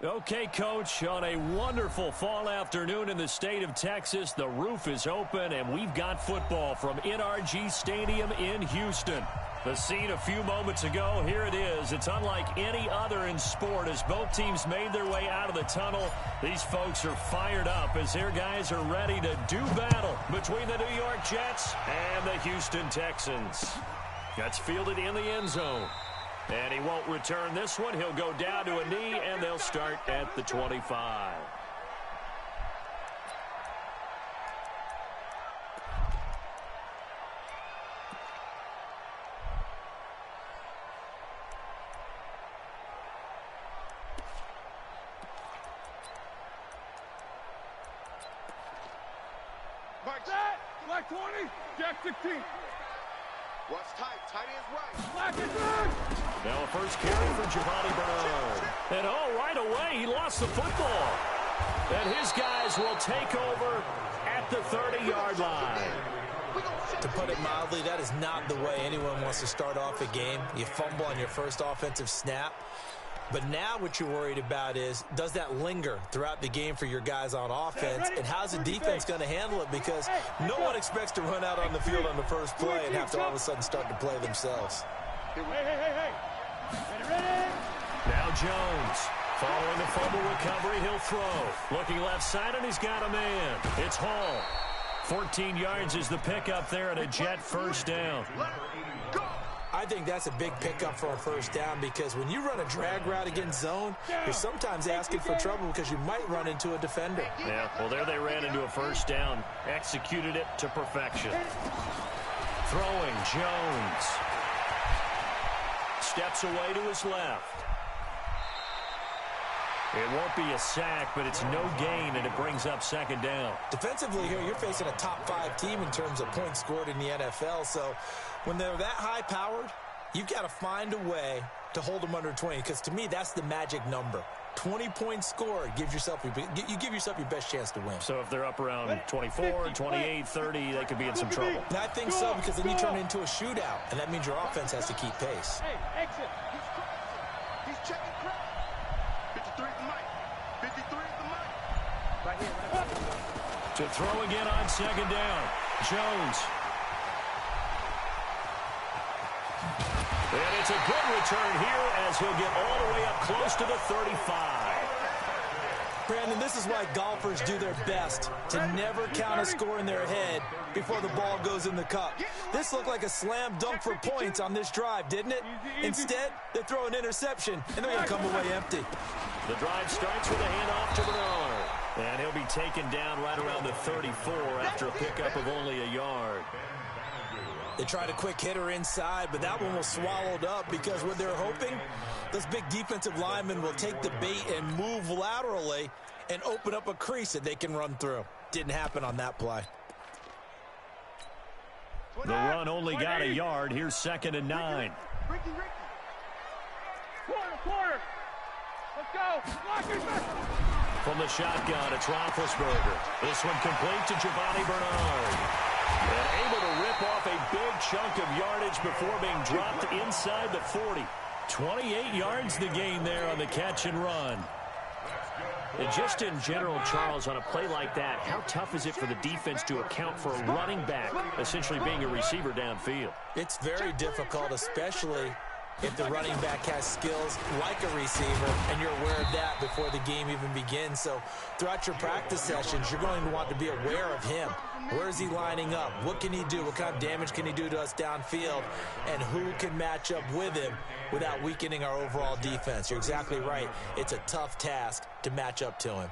Okay, Coach, on a wonderful fall afternoon in the state of Texas, the roof is open, and we've got football from NRG Stadium in Houston. The scene a few moments ago, here it is. It's unlike any other in sport as both teams made their way out of the tunnel. These folks are fired up as their guys are ready to do battle between the New York Jets and the Houston Texans. That's fielded in the end zone. And he won't return this one. He'll go down to a knee, and they'll start at the 25. Mike set, black 20, Jack 16. What's tight? Tight ends right. Black is good. Now a first carry for Giovanni Bernard. And right away, he lost the football. And his guys will take over at the 30-yard line. To put it mildly, that is not the way anyone wants to start off a game. You fumble on your first offensive snap. But now what you're worried about is, does that linger throughout the game for your guys on offense? And how's the defense going to handle it? Because no one expects to run out on the field on the first play and have to all of a sudden start to play themselves. Hey. Ready. Now Jones. Following the fumble recovery, he'll throw. Looking left side, and he's got a man. It's Hall. 14 yards is the pickup there at a Jet first down. I think that's a big pickup for a first down because when you run a drag route against zone, you're sometimes asking for trouble because you might run into a defender. Yeah, well, there they ran into a first down. Executed it to perfection. Throwing, Jones. Steps away to his left. It won't be a sack, but it's no gain, and it brings up second down. Defensively here, you're facing a top-5 team in terms of points scored in the NFL, so when they're that high-powered, you've got to find a way to hold them under 20, because to me, that's the magic number. 20 points scored gives yourself you give yourself your best chance to win. So if they're up around 24, 28, 30, they could be in some trouble. And I think so, because then you turn it into a shootout, and that means your offense has to keep pace. Hey, exit. He's checking crap. 53 is the mic. 53 is the mic. Right here. To throw again on second down. Jones. And it's a good return here as he'll get all the way up close to the 35. Brandon, this is why golfers do their best to never count a score in their head before the ball goes in the cup. This looked like a slam dunk for points on this drive, didn't it? Instead, they throw an interception, and they're going to come away empty. The drive starts with a handoff to Bernard. And he'll be taken down right around the 34 after a pickup of only a yard. They tried a quick hitter inside, but that one was swallowed up because what they're hoping, those big defensive linemen will take the bait and move laterally and open up a crease that they can run through. Didn't happen on that play. The run only got a yard. Here's 2nd and 9. Ricky. Quarter. Let's go. From the shotgun, it's Roethlisberger. This one complete to Giovanni Bernard. And able to rip off a big chunk of yardage before being dropped inside the 40. 28 yards the gain there on the catch and run. And just in general, Charles, on a play like that, how tough is it for the defense to account for a running back essentially being a receiver downfield? It's very difficult, especially if the running back has skills like a receiver and you're aware of that before the game even begins. So throughout your practice sessions, you're going to want to be aware of him. Where is he lining up? What can he do? What kind of damage can he do to us downfield? And who can match up with him without weakening our overall defense? You're exactly right. It's a tough task to match up to him.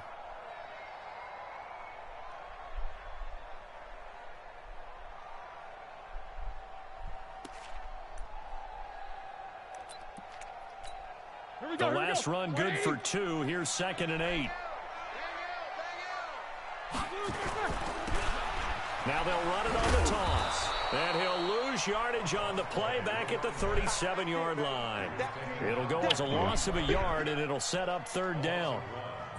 The last run good for 2. Here's 2nd and 8. Now they'll run it on the toss. And he'll lose yardage on the play back at the 37-yard line. It'll go as a loss of a yard, and it'll set up 3rd down.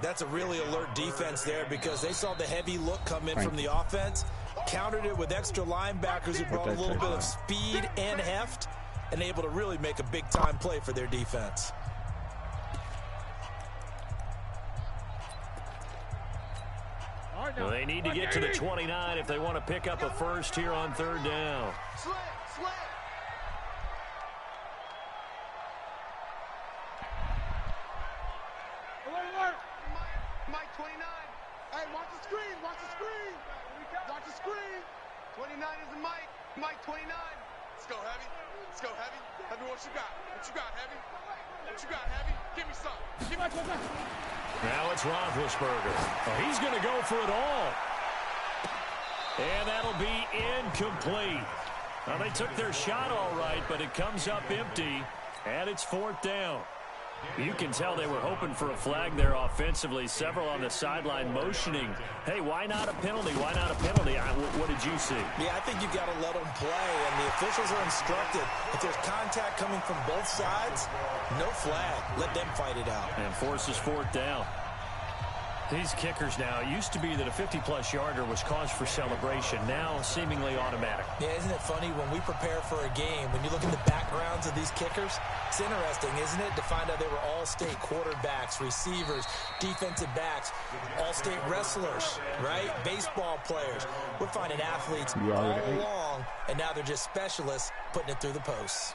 That's a really alert defense there because they saw the heavy look come in from the offense, countered it with extra linebackers who brought a little bit of speed and heft, and able to really make a big-time play for their defense. Well, they need to get to the 29 if they want to pick up a first here on third down. Slant. Mike 29. Hey, watch the screen. Watch the screen. 29 is the Mike. Mike 29. Let's go, Heavy. Heavy, what you got? Heavy? Give me some. Now it's Roethlisberger. Oh, he's going to go for it all. And that'll be incomplete. Well, they took their shot all right, but it comes up empty, and it's fourth down. You can tell they were hoping for a flag there offensively. Several on the sideline motioning, hey, why not a penalty? What did you see? Yeah, I think you've got to let them play, and the officials are instructed. If there's contact coming from both sides, no flag. Let them fight it out. And forces fourth down. These kickers now, it used to be that a 50-plus yarder was cause for celebration. Now, seemingly automatic. Yeah, isn't it funny when we prepare for a game, when you look at the backgrounds of these kickers, it's interesting, isn't it, to find out they were all-state quarterbacks, receivers, defensive backs, all-state wrestlers, right? Baseball players. We're finding athletes all along, and now they're just specialists putting it through the posts.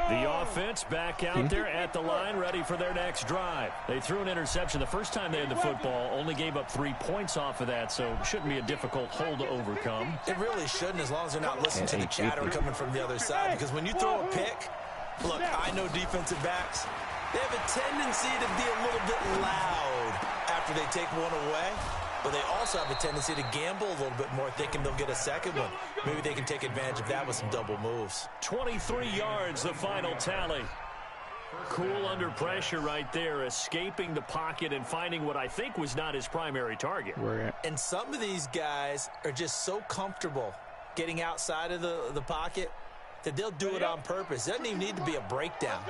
The offense back out there at the line, ready for their next drive. They threw an interception the first time they had the football, only gave up 3 points off of that, so shouldn't be a difficult hole to overcome. It really shouldn't, as long as they're not listening to the chatter coming from the other side, because when you throw a pick, look, I know defensive backs, they have a tendency to be a little bit loud after they take one away. But they also have a tendency to gamble a little bit more, thinking they'll get a second one. Maybe they can take advantage of that with some double moves. 23 yards, the final tally. Cool under pressure right there, escaping the pocket and finding what I think was not his primary target. And some of these guys are just so comfortable getting outside of the pocket that they'll do it on purpose. It doesn't even need to be a breakdown.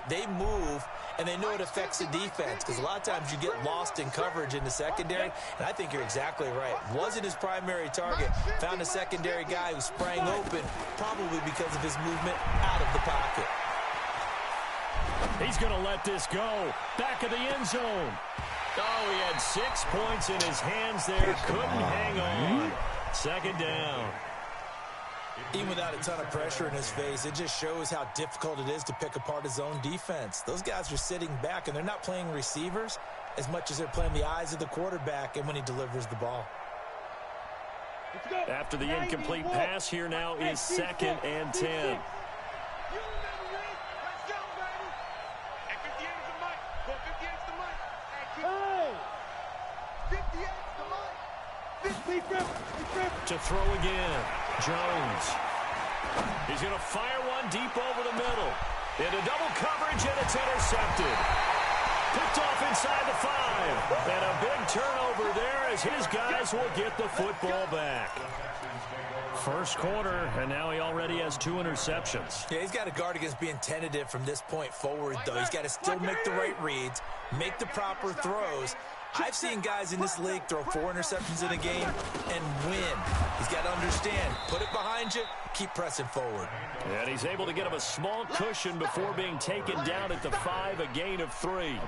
They move, and they know it affects the defense, because a lot of times you get lost in coverage in the secondary, and I think you're exactly right. Wasn't his primary target. Found a secondary guy who sprang open, probably because of his movement out of the pocket. He's going to let this go. Back of the end zone. Oh, he had 6 points in his hands there. Couldn't hang on. Second down. Even without a ton of pressure in his face, it just shows how difficult it is to pick apart his own defense. Those guys are sitting back, and they're not playing receivers as much as they're playing the eyes of the quarterback and when he delivers the ball. After the incomplete pass, here now is 2nd and 10. To throw again, Jones. He's going to fire one deep over the middle. Into double coverage, and it's intercepted. Picked off inside the 5. And a big turnover there as his guys will get the football back. First quarter, and now he already has 2 interceptions. Yeah, he's got to guard against being tentative from this point forward, though. He's got to still make the right reads, make the proper throws. I've seen guys in this league throw 4 interceptions in a game and win. He's got to understand, put it behind you, keep pressing forward. And he's able to get him a small cushion before being taken down at the 5, a gain of 3.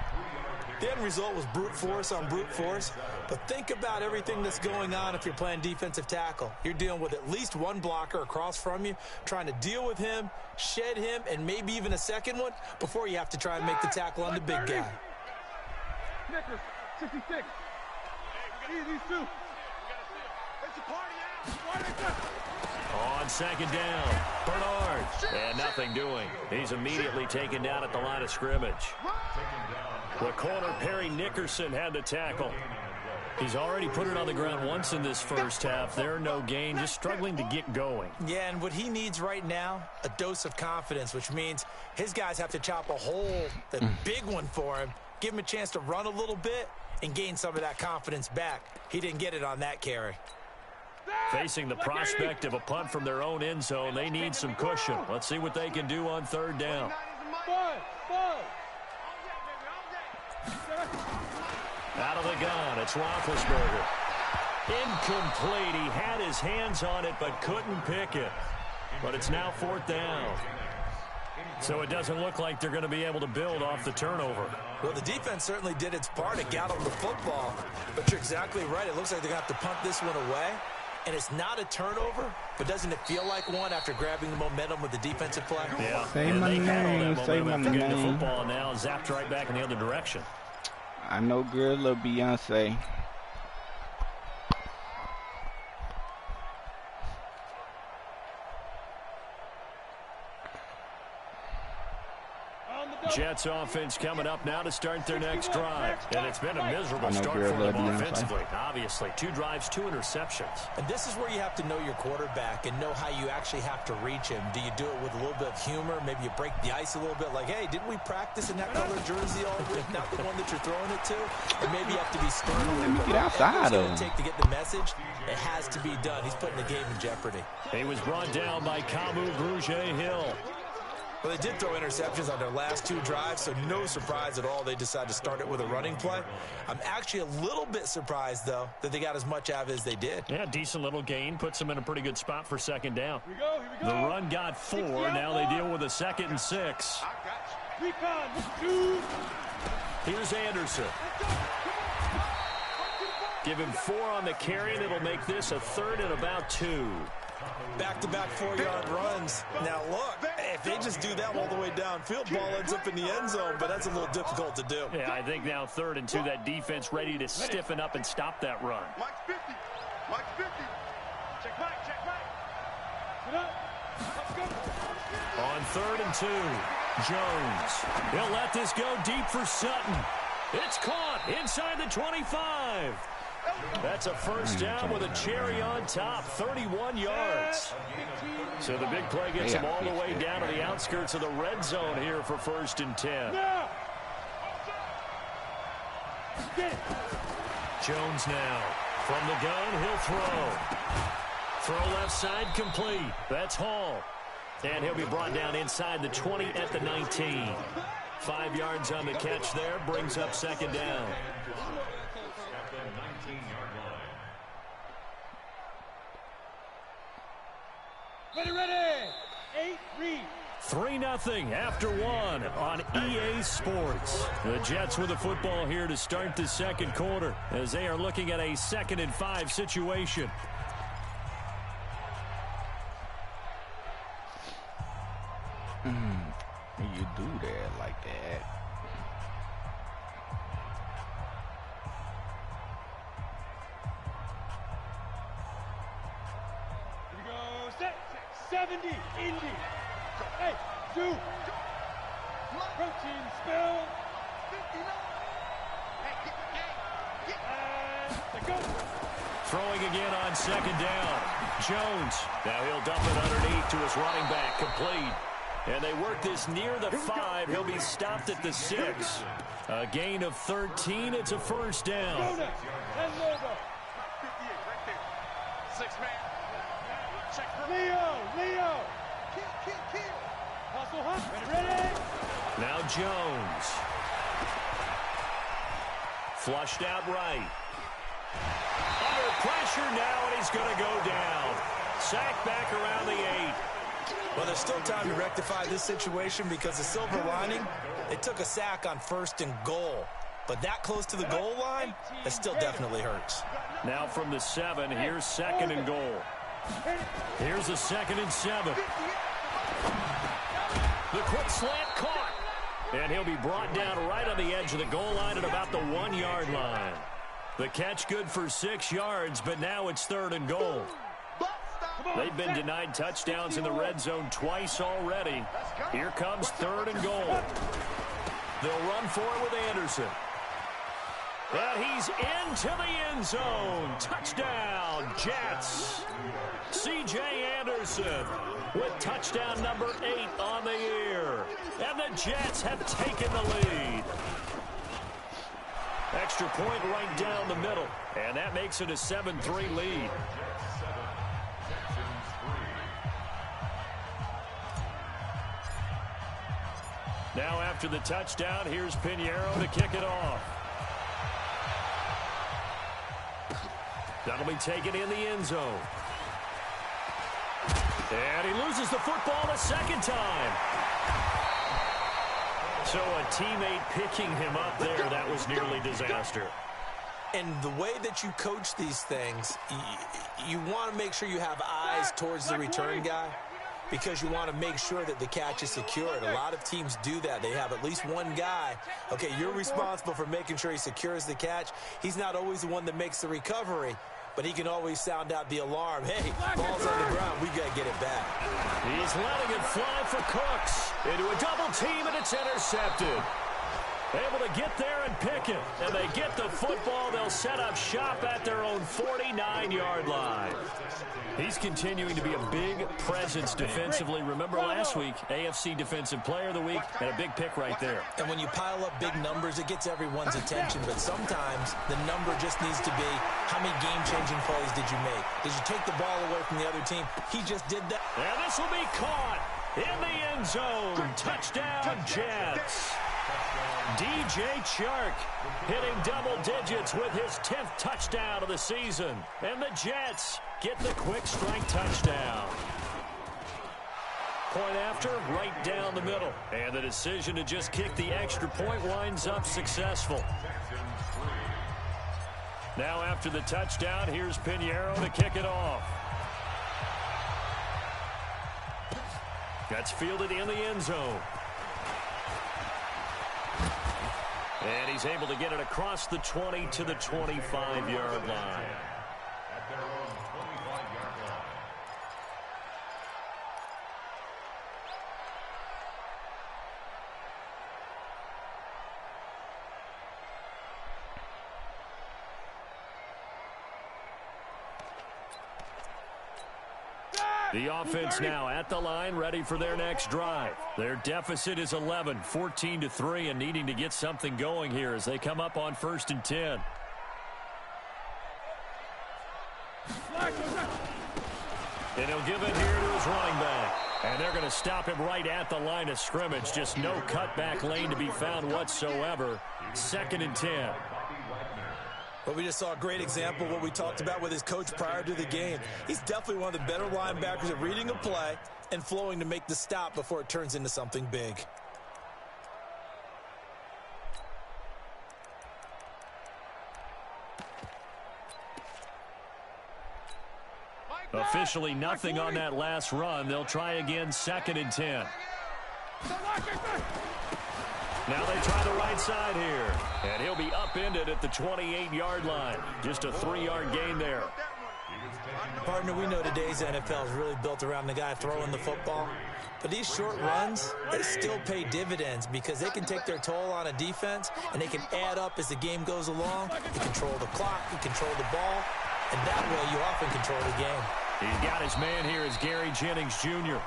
The end result was brute force on brute force, but think about everything that's going on if you're playing defensive tackle. You're dealing with at least one blocker across from you, trying to deal with him, shed him, and maybe even a second one before you have to try and make the tackle on the big guy. 66. Hey, these two. It's a party out. On second down, Bernard. And nothing doing. He's immediately taken down at the line of scrimmage. The corner, Perry Nickerson, had the tackle. He's already put it on the ground once in this first half. There, no gain, just struggling to get going. Yeah, and what he needs right now, a dose of confidence, which means his guys have to chop a hole, the big one for him, give him a chance to run a little bit, and gain some of that confidence back. He didn't get it on that carry. Facing the prospect of a punt from their own end zone, they need some cushion. Let's see what they can do on third down. Out of the gun, it's Roethlisberger. Incomplete. He had his hands on it but couldn't pick it. But it's now fourth down. So it doesn't look like they're going to be able to build off the turnover. Well, the defense certainly did its part to get on the football. But you're exactly right. It looks like they're going to have to punt this one away. And it's not a turnover, but doesn't it feel like one after grabbing the momentum with the defensive play? Yeah. Say my name, say my name. The name. football now zapped right back in the other direction. I know good little Beyonce. Jets offense coming up now to start their next drive. And it's been a miserable start for them offensively. Obviously, 2 drives, 2 interceptions. And this is where you have to know your quarterback and know how you actually have to reach him. Do you do it with a little bit of humor? Maybe you break the ice a little bit like, hey, didn't we practice in that color jersey all week? Not the one that you're throwing it to? Or maybe you have to be stern. Let me get outside of him. Take to get the message. It has to be done. He's putting the game in jeopardy. He was brought down by Kamu Grugier-Hill. Well, they did throw interceptions on their last 2 drives, so no surprise at all they decided to start it with a running play. I'm actually a little bit surprised, though, that they got as much out of it as they did. Yeah, decent little gain. Puts them in a pretty good spot for second down. Here we go. The run got 4. Now they deal with a 2nd and 6. Recon, 2. Here's Anderson. Give him 4 on the carry, and it'll make this a 3rd and about 2. Back-to-back 4-yard runs. Now, look, if they just do that all the way downfield, ball ends up in the end zone, but that's a little difficult to do. Yeah, I think now 3rd and 2, that defense ready to stiffen up and stop that run. Mike's 50. Mike's 50. Check Mike. Check Mike. Sit up. Let's go. On 3rd and 2, Jones. He'll let this go deep for Sutton. It's caught inside the 25. That's a first down with a cherry on top, 31 yards. So the big play gets them all the way down to the outskirts of the red zone here for 1st and 10. Jones now from the gun, he'll throw left side, complete. That's Hall, and he'll be brought down inside the 20 at the 19. 5 yards on the catch there, brings up 2nd down. Ready. 8, read. 3-0 after 1 on EA Sports. The Jets with the football here to start the 2nd quarter as they are looking at a 2nd and 5 situation. You do that like that. Here we go. Set. 70. Indy. Hey, 2. Protein spill. 59. And go. Throwing again on 2nd down. Jones. Now he'll dump it underneath to his running back. Complete. And they work this near the 5. He'll be stopped at the 6. A gain of 13. It's a first down. 58 right there. 6 man. Check her. Leo. Kill. Hustle, ready. Now Jones. Flushed out right. Under pressure now, and he's going to go down. Sacked back around the 8. Well, there's still time to rectify this situation because the silver lining, it took a sack on 1st and goal. But that close to the goal line, it still definitely hurts. Now from the 7, here's 2nd and goal. Here's a 2nd and 7. The quick slant caught. And he'll be brought down right on the edge of the goal line at about the 1-yard line. The catch good for 6 yards, but now it's 3rd and goal. They've been denied touchdowns in the red zone twice already. Here comes 3rd and goal. They'll run for it with Anderson. And he's into the end zone. Touchdown, Jets. C.J. Anderson with touchdown number 8 on the year. And the Jets have taken the lead. Extra point right down the middle. And that makes it a 7-3 lead. Now after the touchdown, here's Pinheiro to kick it off. That'll be taken in the end zone. And he loses the football a second time. So a teammate picking him up there, that was nearly disaster. And the way that you coach these things, you want to make sure you have eyes towards the return guy because you want to make sure that the catch is secured. A lot of teams do that. They have at least one guy. Okay, you're responsible for making sure he secures the catch. He's not always the one that makes the recovery, but he can always sound out the alarm. Hey, ball's on the ground. We got to get it back. He's letting it fly for Cooks. Into a double team, and it's intercepted. Able to get there and pick it. And they get the football. They'll set up shop at their own 49-yard line. He's continuing to be a big presence defensively. Remember last week, AFC Defensive Player of the Week, and a big pick right there. And when you pile up big numbers, it gets everyone's attention. But sometimes the number just needs to be, how many game-changing plays did you make? Did you take the ball away from the other team? He just did that. And this will be caught in the end zone. Touchdown, Jets. DJ Chark hitting double digits with his 10th touchdown of the season. And the Jets get the quick strike touchdown. Point after, right down the middle. And the decision to just kick the extra point winds up successful. Now after the touchdown, here's Pinheiro to kick it off. That's fielded in the end zone. And he's able to get it across the 20 to the 25-yard line. The offense now at the line, ready for their next drive. Their deficit is 11, 14-3, and needing to get something going here as they come up on 1st and 10. And he'll give it here to his running back. And they're going to stop him right at the line of scrimmage. Just no cutback lane to be found whatsoever. 2nd and 10. Well, we just saw a great example of what we talked about with his coach prior to the game. He's definitely one of the better linebackers at reading a play and flowing to make the stop before it turns into something big. Officially nothing on that last run. They'll try again, 2nd and 10. Now they try the right side here. And he'll be upended at the 28-yard line. Just a 3-yard gain there. Partner, we know today's NFL is really built around the guy throwing the football. But these short runs, they still pay dividends because they can take their toll on a defense and they can add up as the game goes along. You control the clock, you control the ball, and that way you often control the game. He's got his man here is Gary Jennings Jr.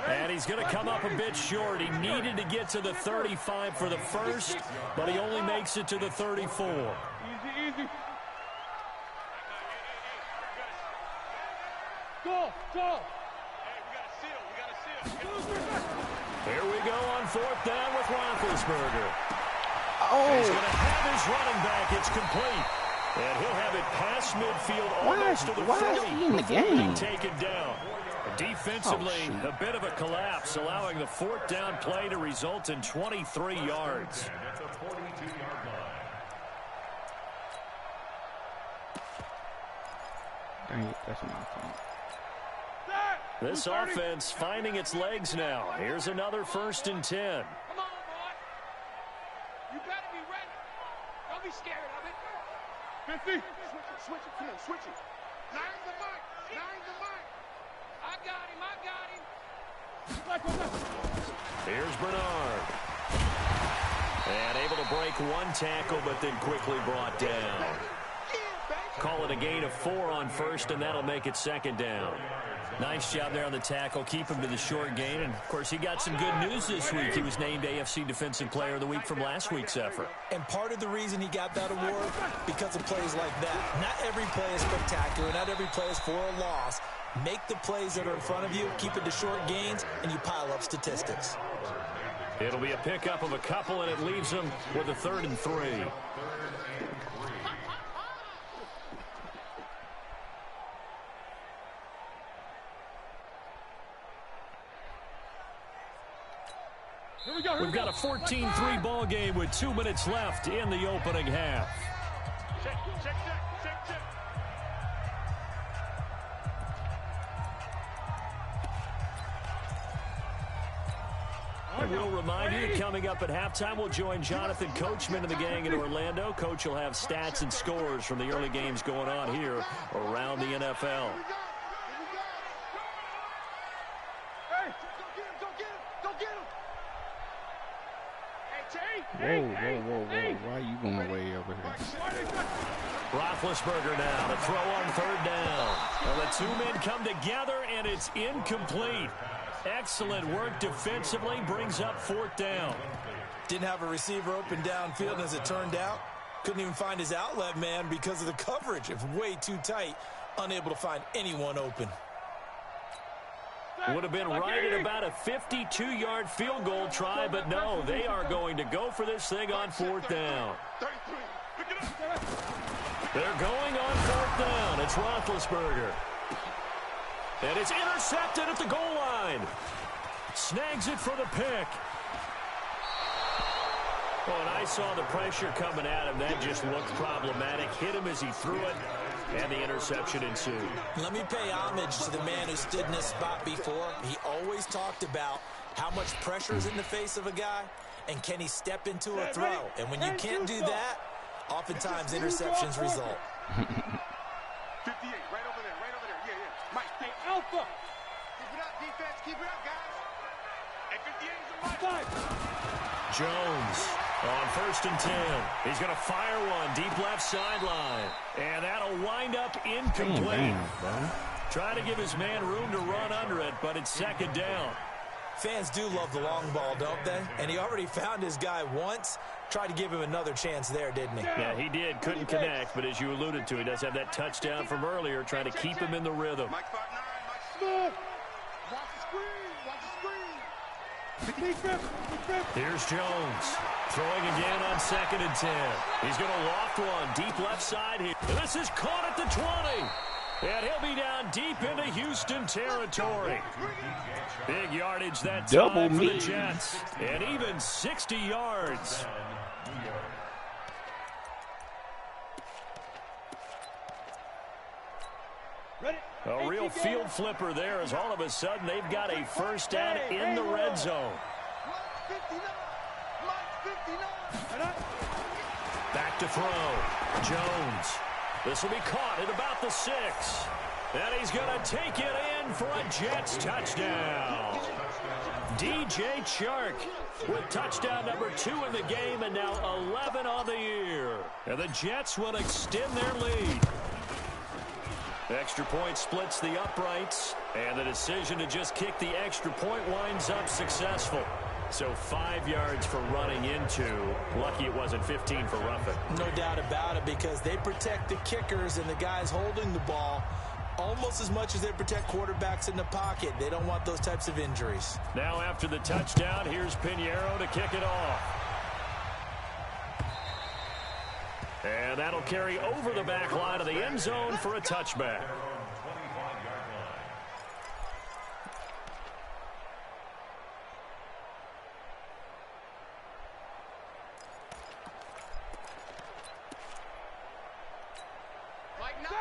And he's going to come up a bit short. He needed to get to the 35 for the first, but he only makes it to the 34. Easy, easy. Go. Hey, we got a seal. Here we go on 4th down with Roethlisberger. Oh. He's going to have his running back. It's complete. And he'll have it past midfield almost to the 40. Why is he in the game? Taken down. Defensively, a bit of a collapse, allowing the 4th down play to result in 23 yards. Dang it, that's my fault. This offense finding its legs now. Here's another 1st and 10. Come on, boy. You better be ready. Don't be scared of it. 50. Switch it. Come on, switch it. Nine the mic. I got him. Here's Bernard. And able to break one tackle, but then quickly brought down. Call it a gain of 4 on 1st, and that'll make it 2nd down. Nice job there on the tackle. Keep him to the short gain. And, of course, he got some good news this week. He was named AFC Defensive Player of the Week from last week's effort. And part of the reason he got that award, because of plays like that. Not every play is spectacular. Not every play is for a loss. Make the plays that are in front of you, keep it to short gains, and you pile up statistics. It'll be a pickup of a couple, and it leaves them with a 3rd and 3. We've got a 14-3 ball game with 2 minutes left in the opening half. Check. And we'll remind you, coming up at halftime, we'll join Jonathan Coachman and the gang in Orlando. Coach will have stats and scores from the early games going on here around the NFL. Whoa. Why are you going way over here? Roethlisberger now to throw on 3rd down. Well, the 2 men come together, and it's incomplete. Excellent work defensively, brings up 4th down. Didn't have a receiver open downfield, as it turned out. Couldn't even find his outlet man because of the coverage. It was way too tight, unable to find anyone open. Would have been right at about a 52-yard field goal try, but no, they are going to go for this thing on 4th down. They're going on 4th down. It's Roethlisberger. And it's intercepted at the goal line. Snags it for the pick. Oh, and I saw the pressure coming at him. That just looked problematic. Hit him as he threw it, and the interception ensued. Let me pay homage to the man who stood in this spot before. He always talked about how much pressure is in the face of a guy, and can he step into a throw. And when you can't do that, oftentimes interceptions result. 58, right over there. Yeah. Mike, stay alpha. Keep it up, defense. Keep it up, guys. And 58 is a Mike. Jones on 1st and 10. He's going to fire one deep left sideline. And that'll wind up incomplete. Trying to give his man room to run under it, but it's 2nd down. Fans do love the long ball, don't they? And he already found his guy once. Tried to give him another chance there, didn't he? Yeah, he did. Couldn't connect, but as you alluded to, he does have that touchdown from earlier, trying to keep him in the rhythm. Mike 5'9", Mike. Watch the screen. Here's Jones. Throwing again on 2nd and 10. He's going to loft one deep left side here. And this is caught at the 20. And he'll be down deep into Houston territory. Big yardage that time for the Jets. And even 60 yards. A real field flipper there, as all of a sudden they've got a 1st down in the red zone. Back to throw. Jones. This will be caught at about the 6. And he's going to take it in for a Jets touchdown. DJ Chark with touchdown number 2 in the game, and now 11 on the year. And the Jets will extend their lead. Extra point splits the uprights, and the decision to just kick the extra point winds up successful. So 5 yards for running into. Lucky it wasn't 15 for roughing. No doubt about it, because they protect the kickers and the guys holding the ball almost as much as they protect quarterbacks in the pocket. They don't want those types of injuries. Now after the touchdown, here's Pinheiro to kick it off. And that'll carry over the back line of the end zone for a touchback.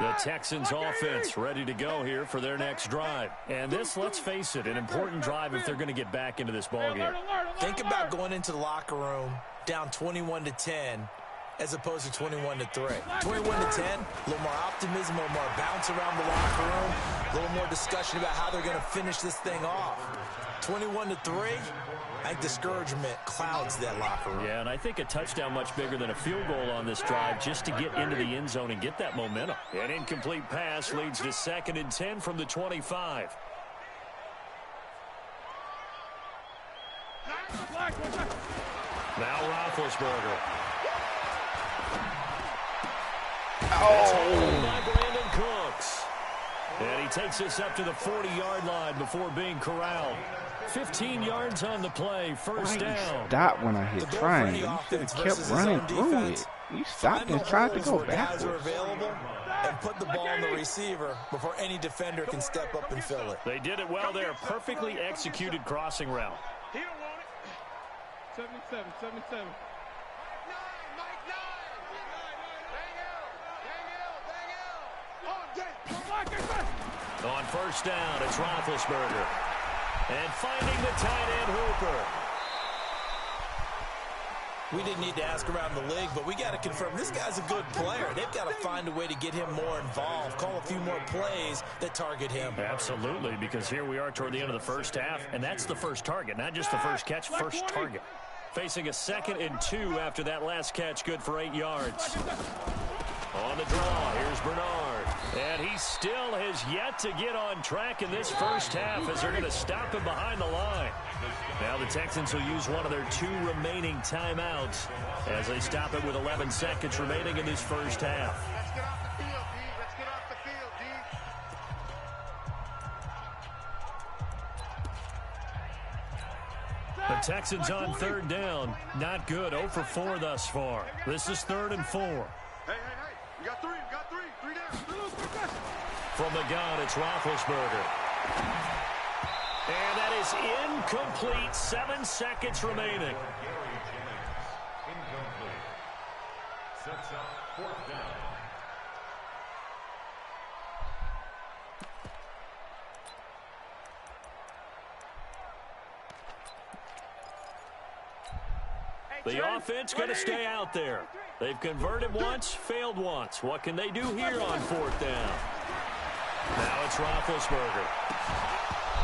The Texans offense ready to go here for their next drive. And this, let's face it, an important drive if they're going to get back into this ballgame. Think about going into the locker room down 21-10 as opposed to 21-3. 21-10, a little more optimism, a little more bounce around the locker room, a little more discussion about how they're going to finish this thing off. 21-3, I think discouragement clouds that locker room. Yeah, and I think a touchdown much bigger than a field goal on this drive just to get into the end zone and get that momentum. An incomplete pass leads to 2nd and 10 from the 25. Now Roethlisberger. By Brandon Cooks. And he takes us up to the 40-yard line before being corralled. 15 yards on the play, first down. Stop when I hit triangle. You should have kept running through it. You stopped and tried to go backwards. And put the ball on the receiver before any defender can step up and fill it. They did it well there. Perfectly executed crossing route. He don't want it. 77. On first down, it's Roethlisberger. And finding the tight end Hooper. We didn't need to ask around the league, but we got to confirm this guy's a good player. They've got to find a way to get him more involved, call a few more plays that target him. Absolutely, because here we are toward the end of the first half, and that's the first target, not just the first catch, first target. Facing a 2nd and 2 after that last catch, good for 8 yards. On the draw, here's Bernard. And he still has yet to get on track in this first half as they're going to stop him behind the line. Now the Texans will use one of their 2 remaining timeouts as they stop it with 11 seconds remaining in this first half. Let's get off the field, D. Let's get off the field, D. The Texans on 3rd down. Not good. 0 for 4 thus far. This is 3rd and 4. Hey. We got 3. Three down. From the gun, it's Roethlisberger. And that is incomplete. 7 seconds remaining. Incomplete. Sets up 4th down. The offense going to stay out there. They've converted once, failed once. What can they do here on 4th down? Now it's Roethlisberger.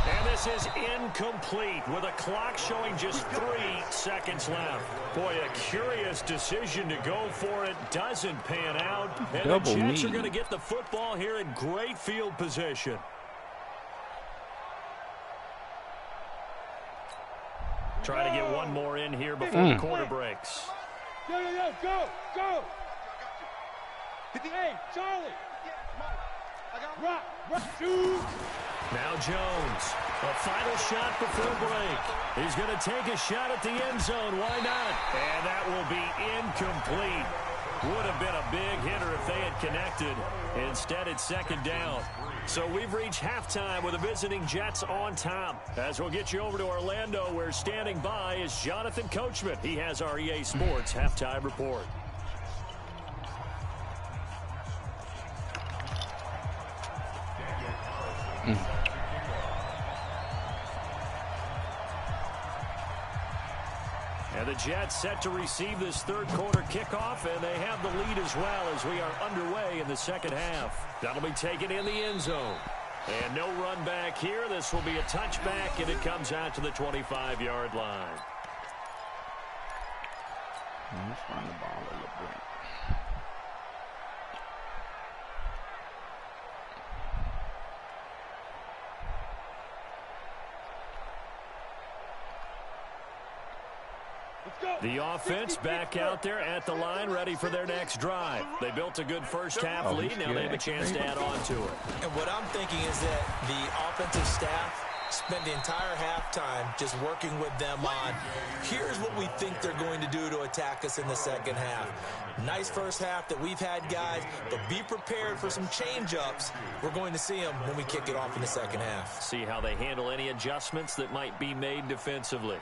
And this is incomplete with a clock showing just 3 seconds left. Boy, a curious decision to go for it. Doesn't pan out. And the Jets are going to get the football here in great field position. Try to get one more in here before the quarter breaks. Go. Hey, Charlie. Rock, shoot. Now Jones, a final shot before break. He's going to take a shot at the end zone. Why not? And that will be incomplete. Would have been a big hitter if they had connected. Instead, it's 2nd down. So we've reached halftime with the visiting Jets on top. As we'll get you over to Orlando, where standing by is Jonathan Coachman. He has our EA Sports halftime report. And the Jets set to receive this 3rd quarter kickoff, and they have the lead as well as we are underway in the 2nd half. That'll be taken in the end zone. And no run back here. This will be a touchback, and it comes out to the 25-yard line. Let's run the ball a little bit. The offense back out there at the line, ready for their next drive. They built a good first half lead. Now they have a chance to add on to it. And what I'm thinking is that the offensive staff spent the entire halftime just working with them on, here's what we think they're going to do to attack us in the 2nd half. Nice first half that we've had, guys, but be prepared for some change-ups. We're going to see them when we kick it off in the 2nd half. See how they handle any adjustments that might be made defensively.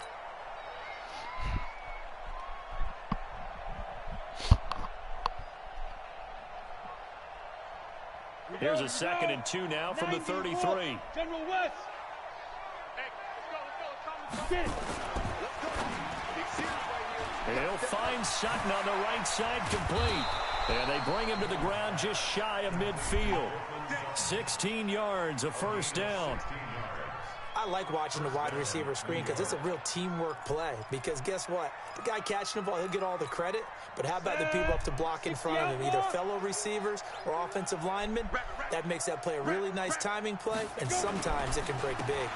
Here's a 2nd and 2 now from the 33. General West. Hey, And he'll find Sutton on the right side, complete. And they bring him to the ground just shy of midfield. 16 yards, a first down. I like watching the wide receiver screen because it's a real teamwork play. Because guess what? The guy catching the ball, he'll get all the credit. But how about the people up to block in front of him, either fellow receivers or offensive linemen? That makes that play a really nice timing play, and sometimes it can break big.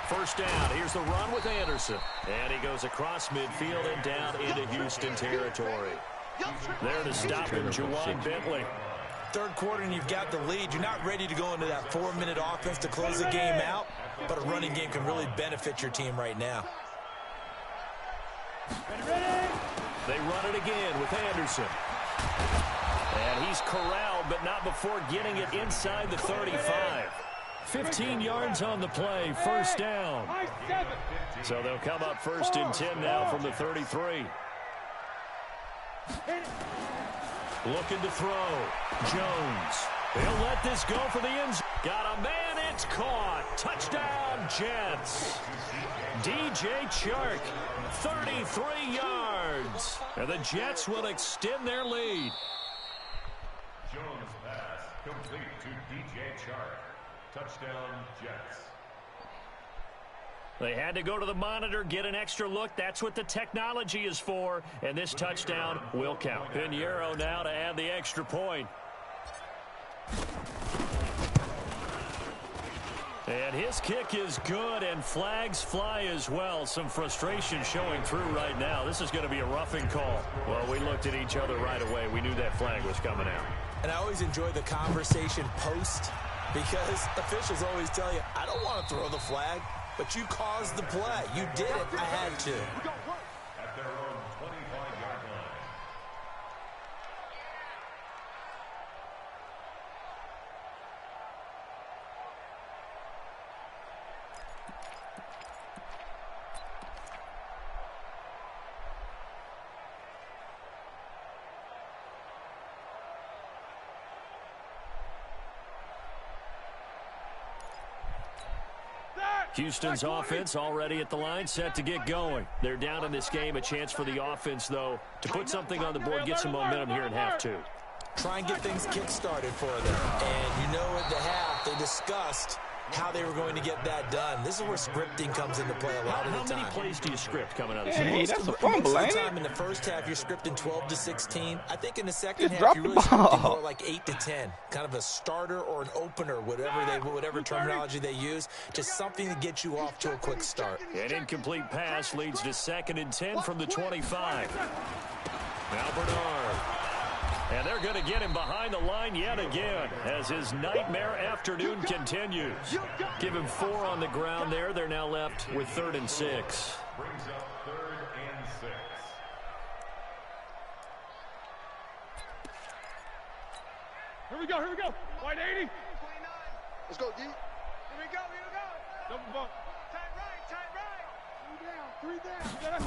First down. Here's the run with Anderson. And he goes across midfield and down into Houston territory. There to stop him, Juwan Bentley. 3rd quarter and you've got the lead. You're not ready to go into that 4-minute offense to close the game out. but a running game can really benefit your team right now. They run it again with Anderson. And he's corralled, but not before getting it inside the 35. 15 yards on the play, first down. So they'll come up first and 10 now from the 33. Looking to throw. Jones. He'll let this go for the end zone. Got a man, it's caught. Touchdown, Jets. DJ Chark, 33 yards. And the Jets will extend their lead. Jones pass complete to DJ Chark. Touchdown, Jets. They had to go to the monitor, get an extra look. That's what the technology is for. And this touchdown will count. Pinheiro now to add the extra point. And his kick is good, and flags fly as well. Some frustration showing through right now. This is going to be a roughing call. Well, we looked at each other right away. We knew that flag was coming out. And I always enjoy the conversation post, because officials always tell you, I don't want to throw the flag, but you caused the play. You did it. I had to. At their own 25-yard line. Houston's offense already at the line, set to get going. They're down in this game. A chance for the offense, though, to put something on the board, get some momentum here in half two. Try and get things kick-started for them. And you know at the half, they discussed how they were going to get that done. This is where scripting comes into play a lot of the time. How many plays do you script coming out of the Hey, season? that's a fumble, ain't Most of the it? time in the first half, you're scripting 12 to 16. I think in the second Just half, drop you're the really scripting ball. more like 8 to 10. Kind of a starter or an opener, whatever terminology they use. Just something to get you off to a quick start. An incomplete pass leads to 2nd and 10 from the 25. Now Bernard. And they're going to get him behind the line yet again as his nightmare afternoon continues. Give him 4 on the ground there. They're now left with 3rd and 6. Brings up 3rd and 6. Here we go. White 80. Let's go, D. Here we go. Double bump. Tight right. 3 down.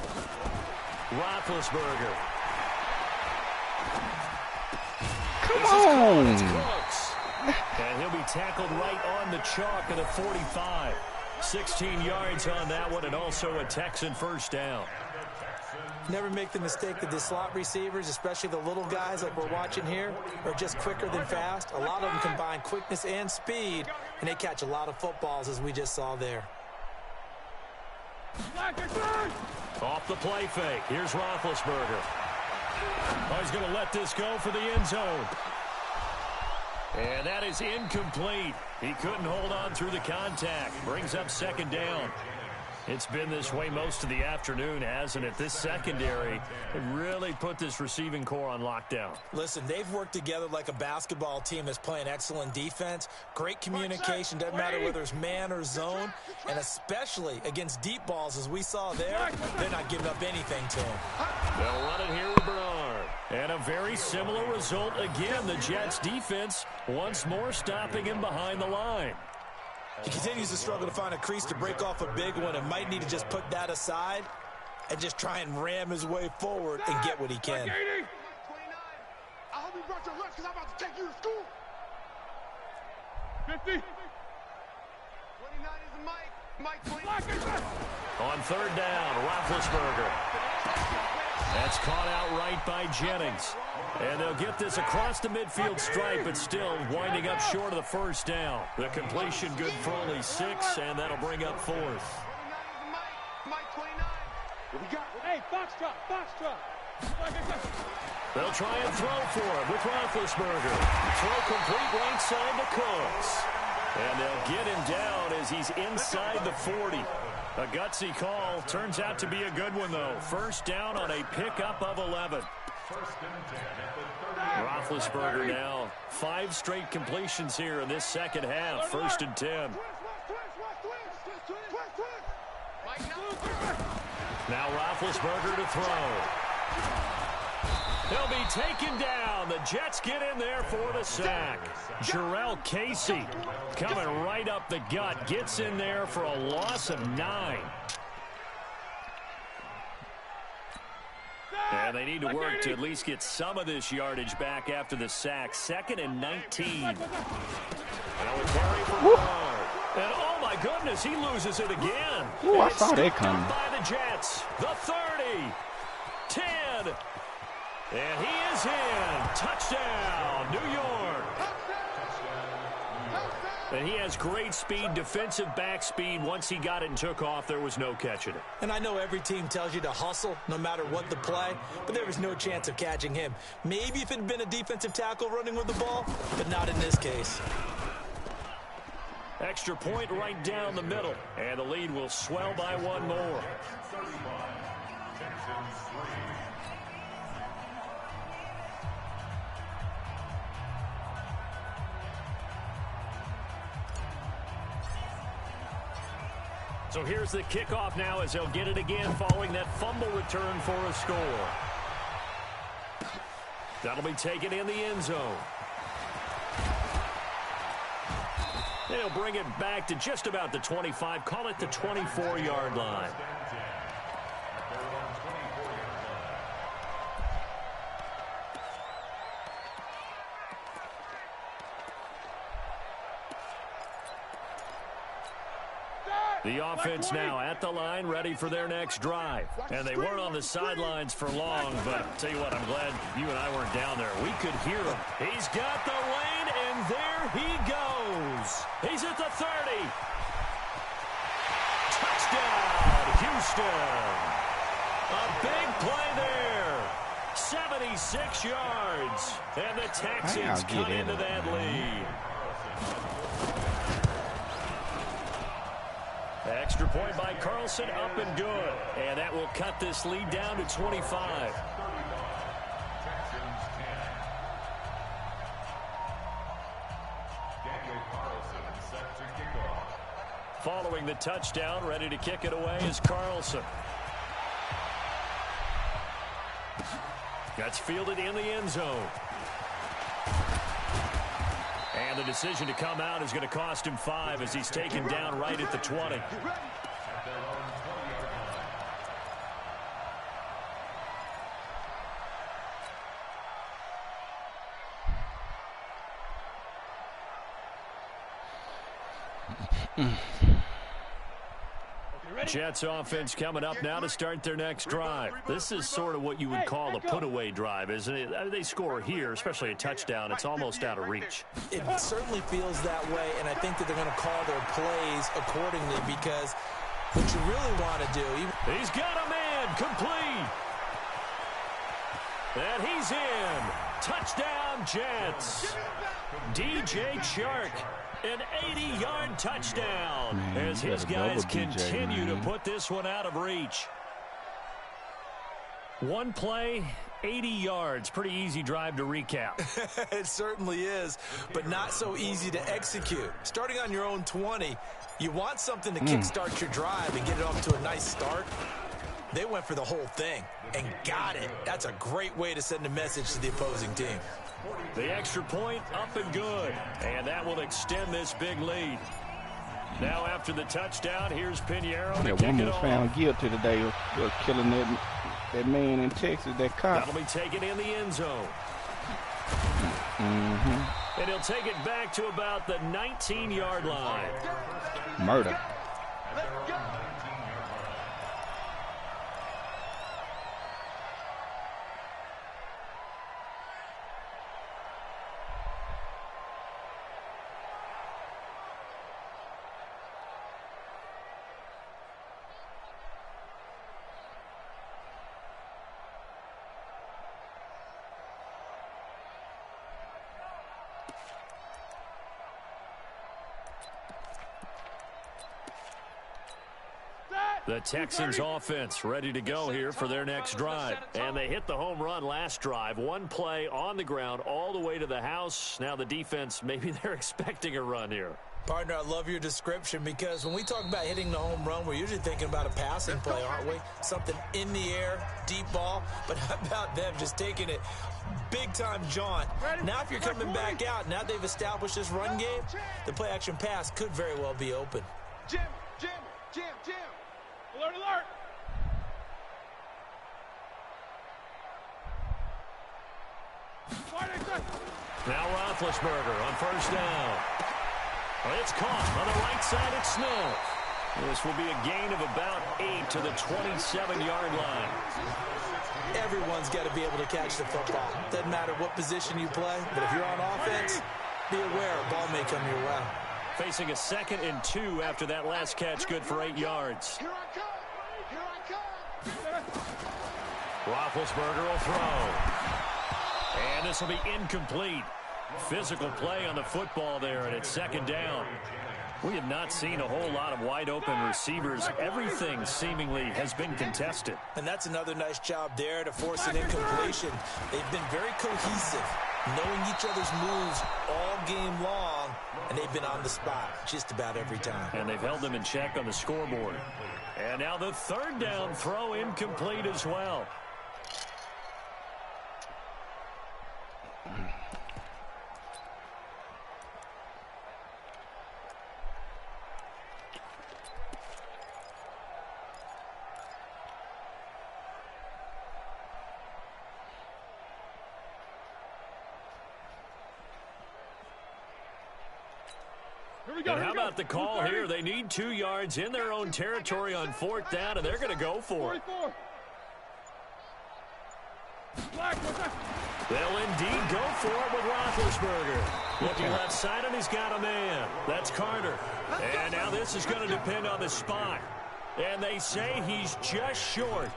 Roethlisberger. Come This is called. on. It's Cooks. And he'll be tackled right on the chalk at the 45. 16 yards on that one, and also a Texan first down. Never make the mistake that the slot receivers, especially the little guys like we're watching here, are just quicker than fast. A lot of them combine quickness and speed, and they catch a lot of footballs, as we just saw there. Off the play fake. Here's Roethlisberger. Oh, he's going to let this go for the end zone. And that is incomplete. He couldn't hold on through the contact. Brings up 2nd down. It's been this way most of the afternoon, hasn't it? This secondary really put this receiving core on lockdown. Listen, they've worked together like a basketball team that's playing excellent defense. Great communication, doesn't matter whether it's man or zone. And especially against deep balls, as we saw there, they're not giving up anything to him. They'll run it here with Bernard. And a very similar result again. The Jets defense once more stopping him behind the line. He continues to struggle to find a crease to break off a big one and might need to just put that aside and just try and ram his way forward and get what he can. 29. I hope you brought your lunch because I'm about to take you to school. 50. 29 is the mic. Mike 29. On 3rd down, Roethlisberger. That's caught out right by Jennings. And they'll get this across the midfield stripe, but still winding up short of the first down. The completion good for only 6, and that'll bring up 4th. 29 is the mic. Mike 29. What we got? Hey, box truck. They'll try and throw for him with Roethlisberger. Throw complete right side to Cooks. And they'll get him down as he's inside the 40. A gutsy call. Turns out to be a good one, though. First down on a pickup of 11. Roethlisberger now 5 straight completions here in this second half. 1st and 10. Now Roethlisberger to throw. He'll be taken down. The Jets get in there for the sack. Jarrell Casey coming right up the gut. Gets in there for a loss of 9. And they need to work to at least get some of this yardage back after the sack. 2nd and 19. And oh my goodness, he loses it again. Ooh, I saw that coming. By the Jets. The 30. 10. And he is in. Touchdown, New York. And he has great speed, defensive back speed. Once he got it and took off, there was no catching it. And I know every team tells you to hustle no matter what the play, but there was no chance of catching him. Maybe if it had been a defensive tackle running with the ball, but not in this case. Extra point right down the middle. And the lead will swell by 1 more. So here's the kickoff now as they'll get it again following that fumble return for a score. That'll be taken in the end zone. They'll bring it back to just about the 25. Call it the 24-yard line. The offense now at the line, ready for their next drive. And they weren't on the sidelines for long, but tell you what, I'm glad you and I weren't down there. We could hear him. He's got the lane, and there he goes. He's at the 30. Touchdown, Houston. A big play there. 76 yards. And the Texans cut into that lead. Extra point by Carlson, up and good. And that will cut this lead down to 25. Following the touchdown, ready to kick it away is Carlson. That's fielded in the end zone. And the decision to come out is going to cost him 5 as he's taken down right at the 20. Jets offense coming up now to start their next drive. This is sort of what you would call a put-away drive, isn't it? They score here, especially a touchdown. It's almost out of reach. It certainly feels that way, and I think that they're going to call their plays accordingly because what you really want to do... He's got a man complete. And he's in. Touchdown, Jets. DJ Chark. An 80-yard touchdown as his guys continue to put this one out of reach. One play, 80 yards. Pretty easy drive to recap. It certainly is, but not so easy to execute. Starting on your own 20, you want something to kickstart your drive and get it off to a nice start. They went for the whole thing and got it. That's a great way to send a message to the opposing team. The extra point up and good. And that will extend this big lead. Now after the touchdown, here's Pinheiro to kick it off. Found guilty today of killing that man in Texas, that cop. That'll be taken in the end zone. And he'll take it back to about the 19-yard line. Murder. The Texans offense ready to go here for their next drive. And they hit the home run last drive. One play on the ground all the way to the house. Now the defense, maybe they're expecting a run here. Partner, I love your description because when we talk about hitting the home run, we're usually thinking about a passing play, aren't we? Something in the air, deep ball. But how about them just taking it big-time jaunt? Now if you're coming back out, now they've established this run game, the play-action pass could very well be open. Jam. Alert. Now Roethlisberger on first down. It's caught on the right side at Smith. This will be a gain of about 8 to the 27-yard line. Everyone's got to be able to catch the football. Doesn't matter what position you play, but if you're on offense, be aware a ball may come your way. Facing a 2nd and 2 after that last catch, good for 8 yards. Here I come. Roethlisberger will throw. And this will be incomplete. Physical play on the football there, and it's 2nd down. We have not seen a whole lot of wide-open receivers. Everything seemingly has been contested. And that's another nice job there to force an incompletion. They've been very cohesive, knowing each other's moves all game long, and they've been on the spot just about every time. And they've held them in check on the scoreboard. And now the 3rd down throw incomplete as well. And how about the call here? They need 2 yards in their own territory on 4th down, and they're going to go for it. They'll indeed go for it with Roethlisberger. Looking left side, and he's got a man. That's Carter. And now this is going to depend on the spot. And they say he's just short.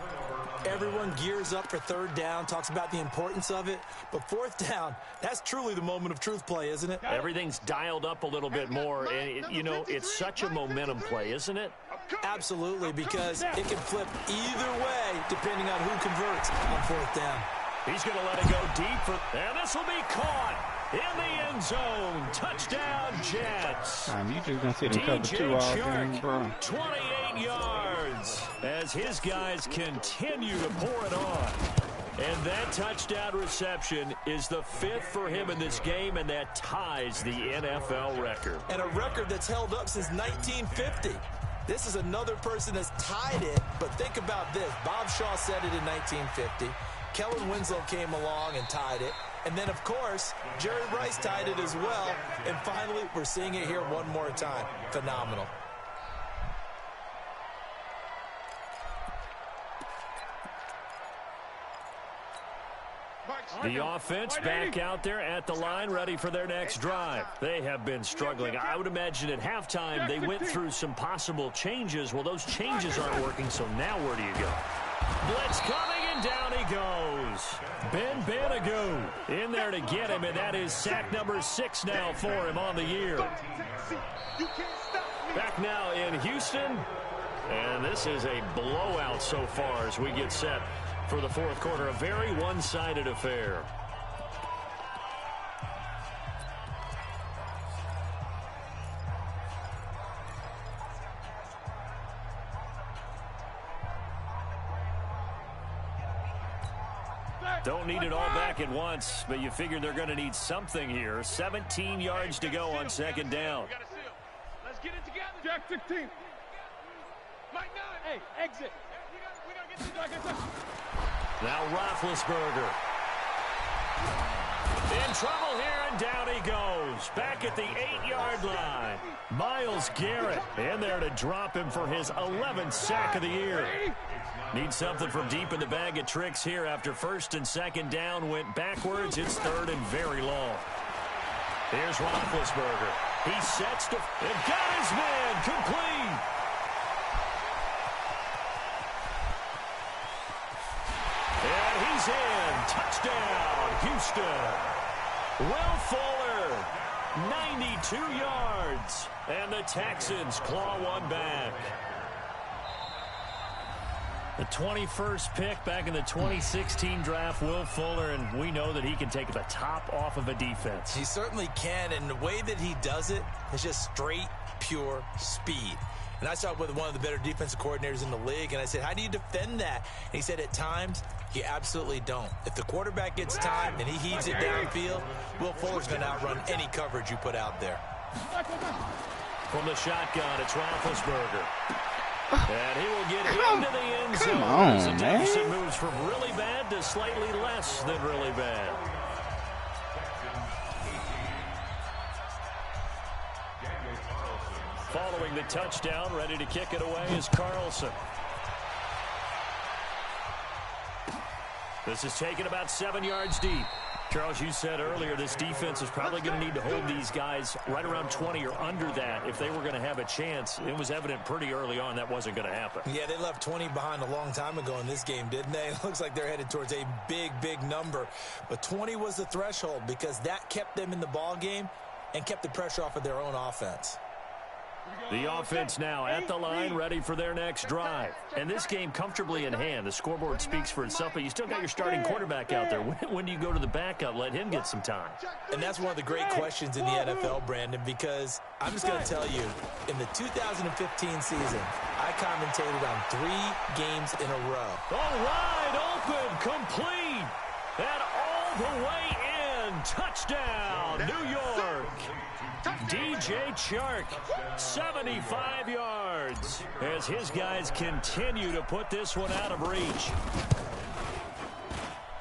Everyone gears up for 3rd down, talks about the importance of it. But 4th down, that's truly the moment of truth play, isn't it? Everything's dialed up a little bit more. And, it's such a momentum play, isn't it? Absolutely, because it can flip either way depending on who converts on 4th down. He's going to let it go deep. And this will be caught in the end zone. Touchdown, Jets. You just going to sit and cover 2 all game, bro. 28 yards as his guys continue to pour it on. And that touchdown reception is the 5th for him in this game, and that ties the NFL record. And a record that's held up since 1950. This is another person that's tied it, but think about this. Bob Shaw said it in 1950. Kellen Winslow came along and tied it. And then, of course, Jerry Rice tied it as well. And finally, we're seeing it here one more time. Phenomenal. The offense back out there at the line, ready for their next drive. They have been struggling. I would imagine at halftime they went through some possible changes. Well, those changes aren't working, so now where do you go? Blitz coming, and down he goes. Ben Banagoo in there to get him, and that is sack number 6 now for him on the year. Back now in Houston, and this is a blowout so far as we get set for the 4th quarter. A very one-sided affair. Don't need it all back at once, but you figure they're going to need something here. 17 yards to go on 2nd down. Let's get it together. Jack 16. Mike 9. Hey, exit. We gotta get this. Now Roethlisberger. In trouble here, and down he goes. Back at the 8-yard line. Myles Garrett in there to drop him for his 11th sack of the year. Need something from deep in the bag of tricks here after 1st and 2nd down went backwards. It's 3rd and very long. Here's Roethlisberger. He sets to and got his man complete. And he's in. Touchdown, Houston. Will Fuller, 92 yards. And the Texans claw one back. The 21st pick back in the 2016 draft, Will Fuller, and we know that he can take the top off of a defense. He certainly can, and the way that he does it is just straight, pure speed. And I saw it with one of the better defensive coordinators in the league, and I said, how do you defend that? And he said, at times, you absolutely don't. If the quarterback gets time and he heaves it downfield, Will Fuller's going to outrun any coverage you put out there. From the shotgun, it's Roethlisberger. And he will get into the end zone. Come on, as the deficit man. moves from really bad to slightly less than really bad. Following the touchdown, ready to kick it away is Carlson. This is taken about 7 yards deep. Charles, you said earlier this defense is probably going to need to hold these guys right around 20 or under that if they were going to have a chance. It was evident pretty early on that wasn't going to happen. Yeah, they left 20 behind a long time ago in this game, didn't they? It looks like they're headed towards a big, big number. But 20 was the threshold because that kept them in the ball game and kept the pressure off of their own offense. The offense now at the line, ready for their next drive. And this game comfortably in hand. The scoreboard speaks for itself, but you still got your starting quarterback out there. When do you go to the backup? Let him get some time. And that's one of the great questions in the NFL, Brandon, because I'm just going to tell you, in the 2015 season, I commentated on 3 games in a row. All right, open, complete, and all the way in. Touchdown, New York. DJ Chark, 75 yards, as his guys continue to put this one out of reach.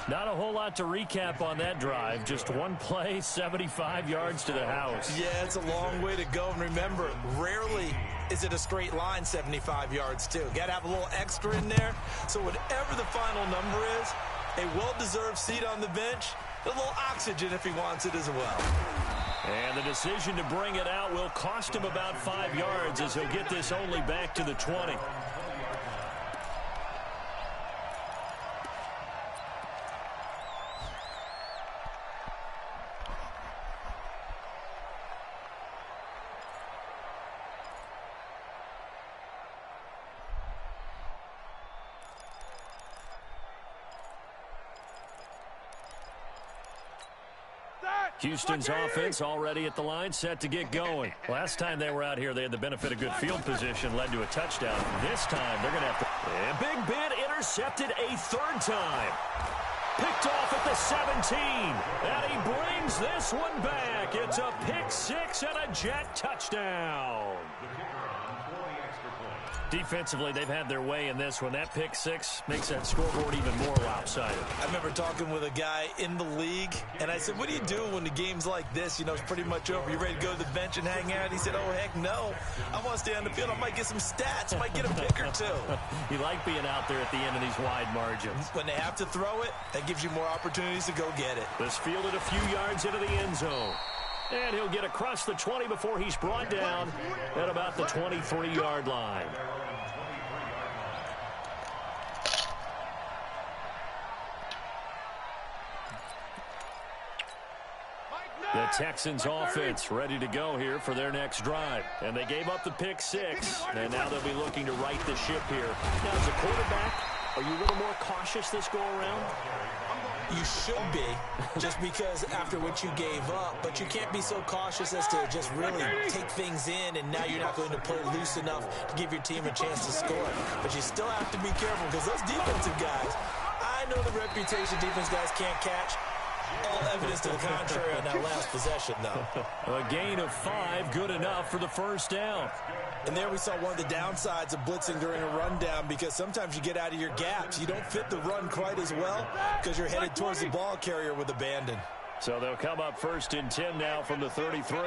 Not a whole lot to recap on that drive. Just one play, 75 yards to the house. Yeah, it's a long way to go. And remember, rarely is it a straight line 75 yards, too. Got to have a little extra in there. So whatever the final number is, a well-deserved seat on the bench, a little oxygen if he wants it as well. And the decision to bring it out will cost him about 5 yards as he'll get this only back to the 20. Houston's offense already at the line, set to get going. Last time they were out here, they had the benefit of good field position, led to a touchdown. This time, they're going to have to... And Big Ben intercepted a third time. Picked off at the 17. And he brings this one back. It's a pick six and a Jet touchdown. Defensively, they've had their way in this one. That pick six makes that scoreboard even more lopsided. I remember talking with a guy in the league, and I said, what do you do when the game's like this? You know, it's pretty much over. You ready to go to the bench and hang out? He said, oh, heck no. I want to stay on the field. I might get some stats. I might get a pick or two. You like being out there at the end of these wide margins. When they have to throw it, that gives you more opportunities to go get it. This fielded a few yards into the end zone. And he'll get across the 20 before he's brought down at about the 23-yard line. The Texans offense ready to go here for their next drive. And they gave up the pick six, and now they'll be looking to right the ship here. Now, as a quarterback, are you a little more cautious this go-around? You should be, just because after what you gave up, but you can't be so cautious as to just really take things in, and now you're not going to play loose enough to give your team a chance to score. But you still have to be careful, because those defensive guys, I know the reputation defense guys can't catch. All evidence to the contrary on that last possession, though. A gain of 5, good enough for the first down. And there we saw one of the downsides of blitzing during a rundown, because sometimes you get out of your gaps. You don't fit the run quite as well because you're headed towards the ball carrier with abandon. So they'll come up 1st and 10 now from the 33.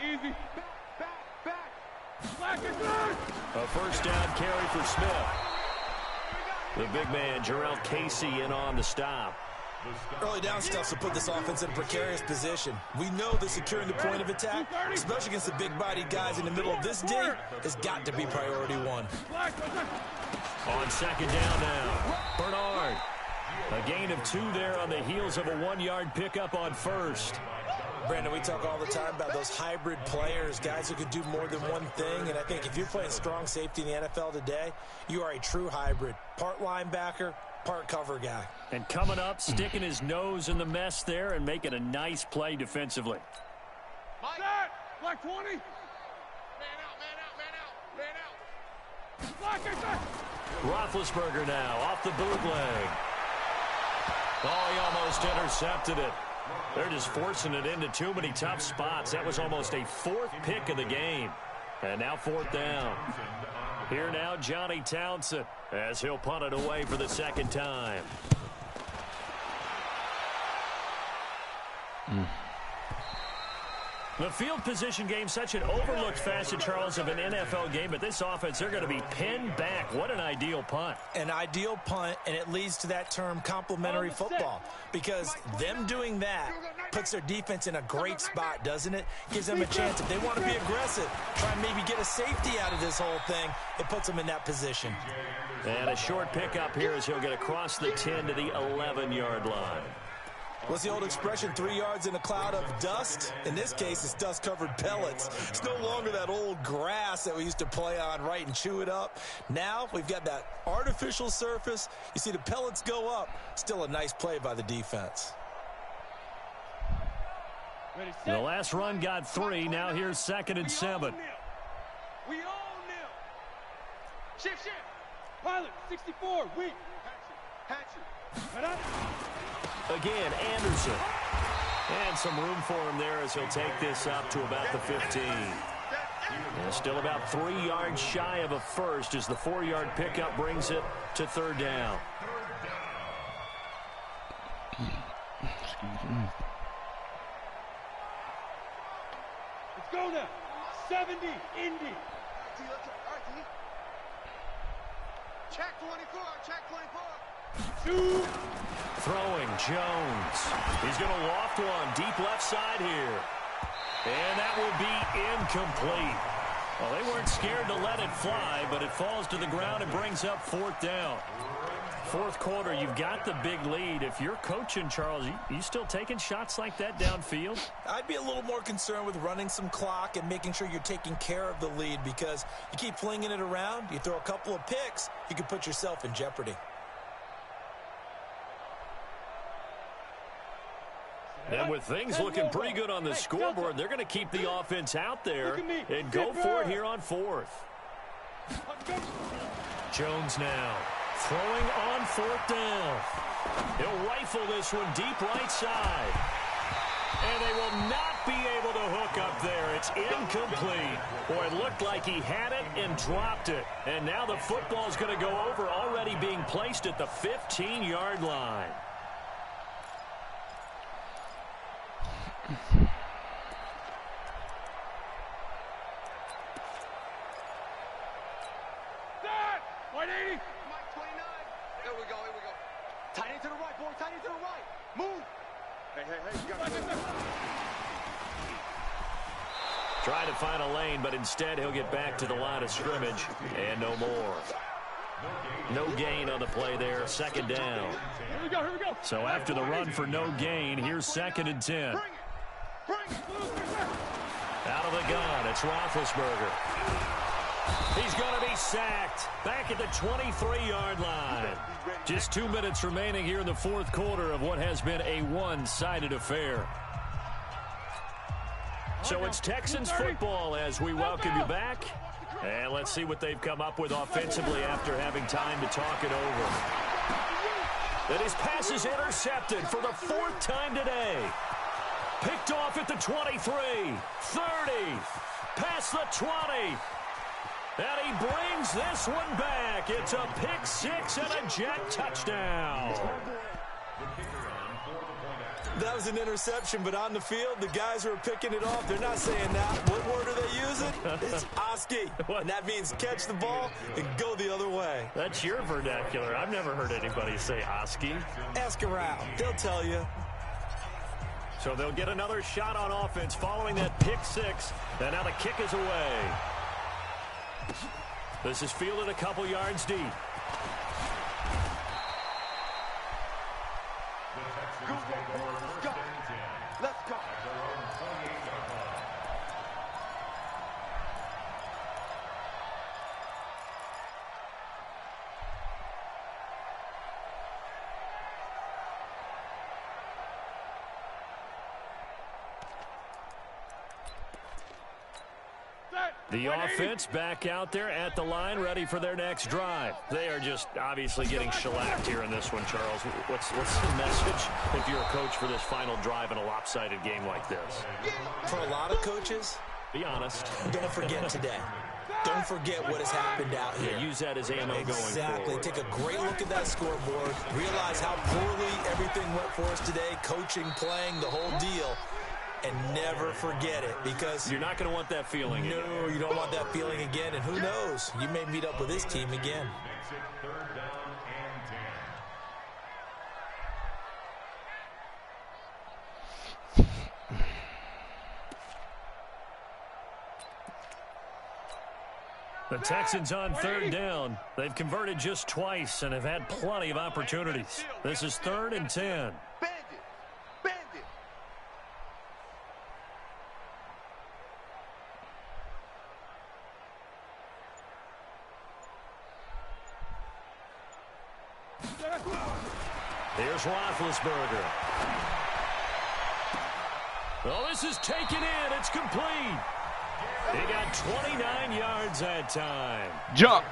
Easy. Back. A first down carry for Smith. The big man, Jarrell Casey, in on the stop. Early down stuff to put this offense in a precarious position. We know that securing the point of attack, especially against the big-bodied guys in the middle of this day, has got to be priority one. On second down now, Bernard. A gain of 2 there on the heels of a 1-yard pickup on first. Brandon, we talk all the time about those hybrid players, guys who could do more than one thing. And I think if you're playing strong safety in the NFL today, you are a true hybrid. Part linebacker, part cover guy. And coming up, sticking his nose in the mess there and making a nice play defensively. Set! Black 20! Man out, man out, man out, man out. Black, I got. Roethlisberger now off the bootleg. Oh, he almost intercepted it. They're just forcing it into too many tough spots. That was almost a fourth pick of the game. And now fourth down. Here now, Johnny Townsend, as he'll punt it away for the second time. The field position game, such an overlooked facet, Charles, of an NFL game. But this offense, they're going to be pinned back. What an ideal punt. An ideal punt, and it leads to that term complementary football. Because them doing that puts their defense in a great spot, doesn't it? Gives them a chance. If they want to be aggressive, try and maybe get a safety out of this whole thing, it puts them in that position. And a short pickup here as he'll get across the 10 to the 11-yard line. What's the old expression, 3 yards in a cloud of dust? In this case, it's dust-covered pellets. It's no longer that old grass that we used to play on, right, and chew it up. Now we've got that artificial surface. You see the pellets go up. Still a nice play by the defense. The last run got 3. Now here's 2nd and 7. We all nil. Shift, shift. Pilot, 64, weak. Hatchet. Again, Anderson. And some room for him there as he'll take this up to about the 15. And still about 3 yards shy of a first as the 4-yard pickup brings it to third down. Excuse me. Let's go now. 70, Indy. Check 24, check 24. 2. Throwing Jones. He's going to loft one deep left side here. And that will be incomplete. Well, they weren't scared to let it fly, but it falls to the ground and brings up fourth down. Fourth quarter, you've got the big lead. If you're coaching, Charles, you still taking shots like that downfield? I'd be a little more concerned with running some clock and making sure you're taking care of the lead, because you keep flinging it around, you throw a couple of picks, you can put yourself in jeopardy. And with things looking pretty good on the scoreboard, they're going to keep the offense out there and go for it here on fourth. Jones now throwing on fourth down. He'll rifle this one deep right side. And they will not be able to hook up there. It's incomplete. Boy, it looked like he had it and dropped it. And now the football's going to go over, already being placed at the 15-yard line. That! 180! Mike 29. Here we go, here we go. Tight end to the right, boy, tight end to the right. Move. Hey, you got to move. Trying to find a lane, but instead he'll get back to the line of scrimmage. And no more. No gain on the play there. Second down. Here we go. So after the run for no gain, here's 2nd and 10. Out of the gun, it's Roethlisberger. He's going to be sacked back at the 23-yard line. Just 2 minutes remaining here in the fourth quarter of what has been a one-sided affair. So it's Texans football as we welcome you back. And let's see what they've come up with offensively after having time to talk it over. And his pass is intercepted for the 4th time today. Picked off at the 23, 30, past the 20. And he brings this one back. It's a pick 6 and a Jet touchdown. That was an interception, but on the field, the guys who are picking it off, they're not saying that. What word are they using? It's Oski. And that means catch the ball and go the other way. That's your vernacular. I've never heard anybody say Oski. Ask around. They'll tell you. So they'll get another shot on offense following that pick 6. And now the kick is away. This is fielded a couple yards deep. Let's go. The offense back out there at the line, ready for their next drive. They are just obviously getting shellacked here in this one, Charles. What's the message if you're a coach for this final drive in a lopsided game like this? For a lot of coaches, be honest. Don't forget today. Don't forget what has happened out here. Yeah, use that as ammo going forward. Exactly. Take a great look at that scoreboard. Realize how poorly everything went for us today. Coaching, playing, the whole deal. And never forget it, because you're not going to want that feeling again. No, you don't want that feeling again. And who knows? You may meet up with this team again. Makes it 3rd down and 10. The Texans on 3rd down. They've converted just twice and have had plenty of opportunities. This is 3rd and 10. Here's Roethlisberger. Oh, this is taken in. It's complete. He got 29 yards that time. Jump.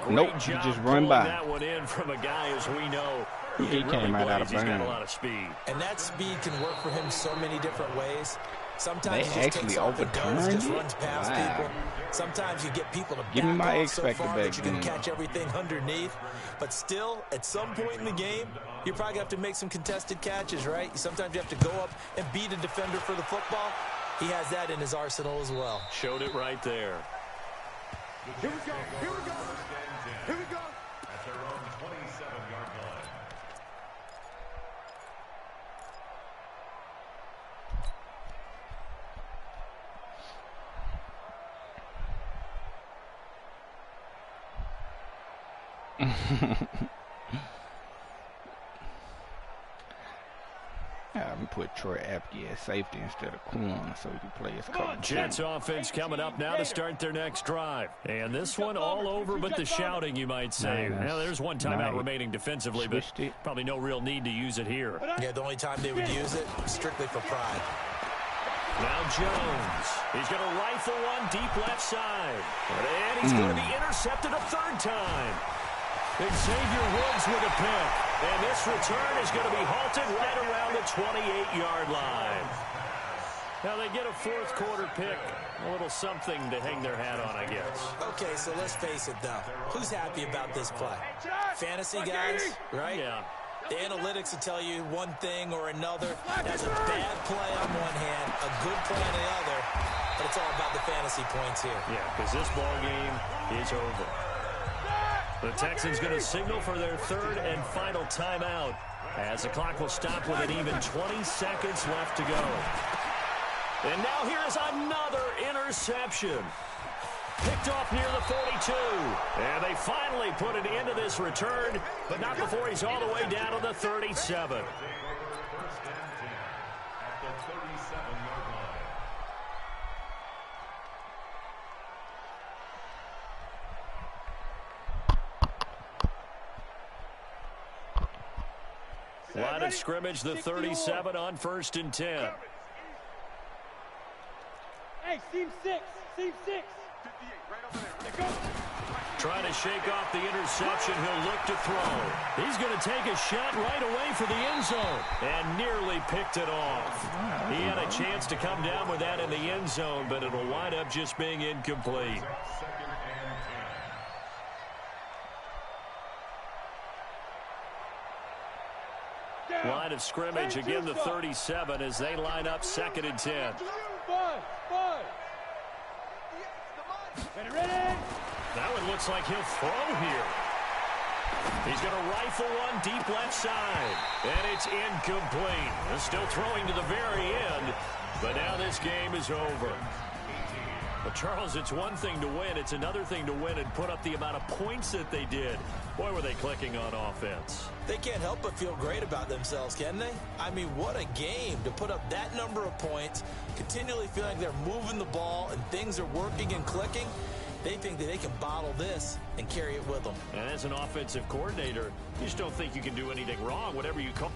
Nope, he just run by. That one in from a guy, as we know, he came right out of bounds. He's got a lot of speed. And that speed can work for him so many different ways. Sometimes they he just takes off and goes, just runs past people. Sometimes you get people to give me my back off so far that you can game. catch everything underneath. But still, at some point in the game, you're probably going to have to make some contested catches, right? Sometimes you have to go up and beat a defender for the football. He has that in his arsenal as well. Showed it right there. Here we go. Here we go. Here we go. At their own 27-yard line. I'm put Troy Apke at safety instead of Quan so he can play his coach. Jets offense coming up now to start their next drive. And this one all over but the shouting, you might say. Now, there's one timeout remaining defensively, but probably no real need to use it here. Yeah, the only time they would use it, strictly for pride. Now Jones. He's going to rifle one deep left side. And he's going to be intercepted a 3rd time. Xavier Woods with a pick. And this return is going to be halted right around the 28-yard line. Now they get a 4th quarter pick. A little something to hang their hat on, I guess. Okay, so let's face it, though. Who's happy about this play? Fantasy guys, right? Yeah. The analytics will tell you one thing or another. That's a bad play on one hand, a good play on the other. But it's all about the fantasy points here. Yeah, because this ball game is over. The Texans going to signal for their 3rd and final timeout as the clock will stop with an even 20 seconds left to go. And now here is another interception. Picked off near the 42. And they finally put an end to this return, but not before he's all the way down to the 37. Line of scrimmage, the 37 on 1st and 10. Hey, seam 6. Seam 6. Trying to shake off the interception. He'll look to throw. He's going to take a shot right away for the end zone and nearly picked it off. He had a chance to come down with that in the end zone, but it'll wind up just being incomplete. Line of scrimmage, again the 37 as they line up 2nd and 10. That one looks like he'll throw here. He's going to rifle one deep left side. And it's incomplete. They're still throwing to the very end. But now this game is over. But Charles, it's one thing to win. It's another thing to win and put up the amount of points that they did. Boy, were they clicking on offense. They can't help but feel great about themselves, can they? I mean, what a game to put up that number of points, continually feeling like they're moving the ball and things are working and clicking. They think that they can bottle this and carry it with them. And as an offensive coordinator, you just don't think you can do anything wrong, whatever you call.